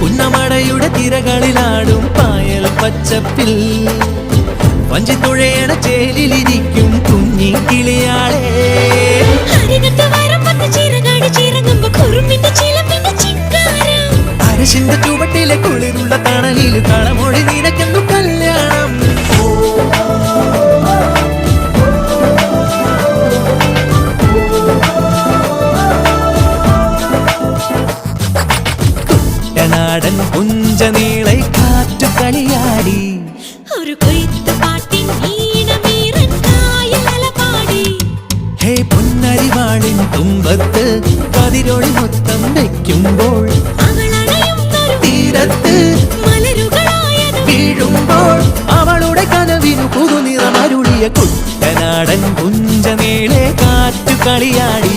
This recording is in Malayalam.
പുന്നമടയുടെ തിരകളിലാടും പായൽ പച്ചപ്പിൽ വഞ്ചിത്തുഴയണ ചേലിലിരിക്കും കുഞ്ഞി കിളിയാളെ. അരശിന്റെ ചുവട്ടിലെ കുളിരുള്ള തണലിൽ കളമൊഴി നിനക്കെന്നു കല്യാണം. കുട്ടനാടൻ പുഞ്ചനീളെ കാറ്റു കളിയാടി ഒരു കൊയ്ത്ത് പാട്ടിൻ ഈണമീറൻ കായലല പാടി. ഹേ പൊന്നരിവാളിൻ തുമ്പത്ത് കതിരൊളി മൊത്തം വയ്ക്കുമ്പോൾ തീരത്ത് മലരുകളായത് വീഴുമ്പോൾ അവളുടെ കനവിനു പുതുനിറമരുളിയ കുട്ടനാടൻ പുഞ്ചനീളെ കാറ്റു കളിയാടി.